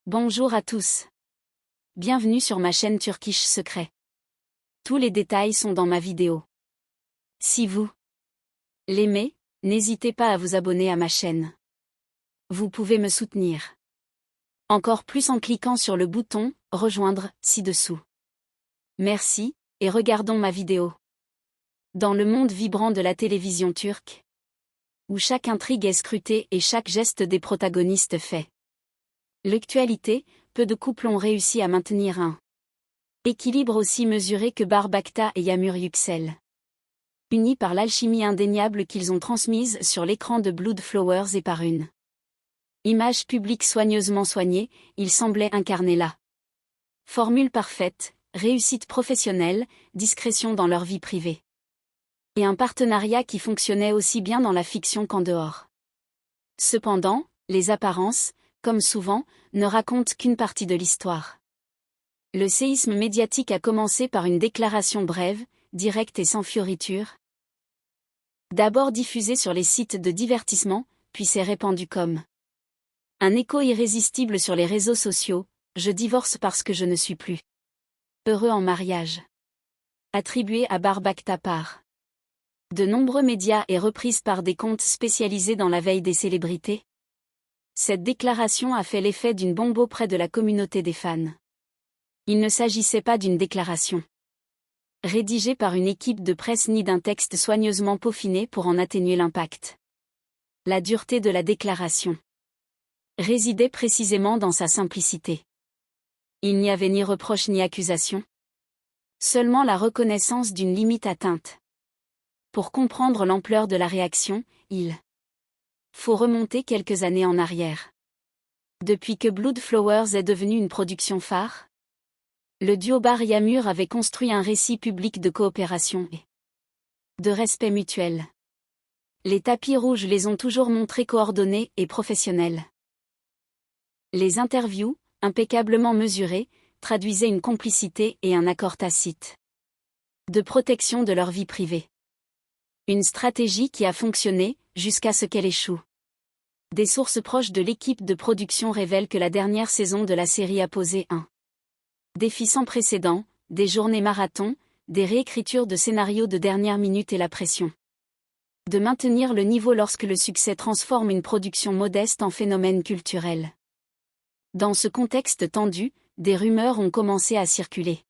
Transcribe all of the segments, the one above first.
Bonjour à tous. Bienvenue sur ma chaîne Turkish Secret. Tous les détails sont dans ma vidéo. Si vous l'aimez, n'hésitez pas à vous abonner à ma chaîne. Vous pouvez me soutenir encore plus en cliquant sur le bouton « Rejoindre » ci-dessous. Merci, et regardons ma vidéo. Dans le monde vibrant de la télévision turque, où chaque intrigue est scrutée et chaque geste des protagonistes fait l'actualité, peu de couples ont réussi à maintenir un équilibre aussi mesuré que Barbakta et Yağmur Yüksel. Unis par l'alchimie indéniable qu'ils ont transmise sur l'écran de Blood Flowers et par une image publique soigneusement soignée, ils semblaient incarner la formule parfaite, réussite professionnelle, discrétion dans leur vie privée. Et un partenariat qui fonctionnait aussi bien dans la fiction qu'en dehors. Cependant, les apparences, comme souvent, ne racontent qu'une partie de l'histoire. Le séisme médiatique a commencé par une déclaration brève, directe et sans fioriture. D'abord diffusée sur les sites de divertissement, puis s'est répandue comme un écho irrésistible sur les réseaux sociaux. Je divorce parce que je ne suis plus heureux en mariage. Attribué à Barbakta par de nombreux médias et reprise par des comptes spécialisés dans la veille des célébrités. Cette déclaration a fait l'effet d'une bombe auprès de la communauté des fans. Il ne s'agissait pas d'une déclaration rédigée par une équipe de presse ni d'un texte soigneusement peaufiné pour en atténuer l'impact. La dureté de la déclaration résidait précisément dans sa simplicité. Il n'y avait ni reproche ni accusation. Seulement la reconnaissance d'une limite atteinte. Pour comprendre l'ampleur de la réaction, il faut remonter quelques années en arrière. Depuis que Blood Flowers est devenu une production phare, le duo Bar-Yağmur avait construit un récit public de coopération et de respect mutuel. Les tapis rouges les ont toujours montrés coordonnés et professionnels. Les interviews, impeccablement mesurées, traduisaient une complicité et un accord tacite de protection de leur vie privée. Une stratégie qui a fonctionné, jusqu'à ce qu'elle échoue. Des sources proches de l'équipe de production révèlent que la dernière saison de la série a posé un défi sans précédent, des journées marathon, des réécritures de scénarios de dernière minute et la pression de maintenir le niveau lorsque le succès transforme une production modeste en phénomène culturel. Dans ce contexte tendu, des rumeurs ont commencé à circuler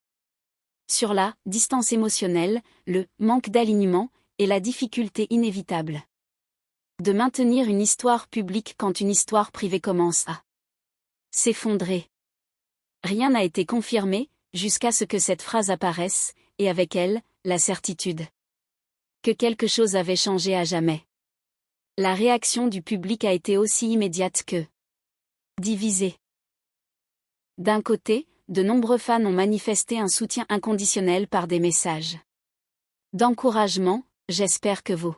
sur la distance émotionnelle, le manque d'alignement, et la difficulté inévitable de maintenir une histoire publique quand une histoire privée commence à s'effondrer. Rien n'a été confirmé, jusqu'à ce que cette phrase apparaisse, et avec elle, la certitude que quelque chose avait changé à jamais. La réaction du public a été aussi immédiate que divisée. D'un côté, de nombreux fans ont manifesté un soutien inconditionnel par des messages d'encouragement. J'espère que vos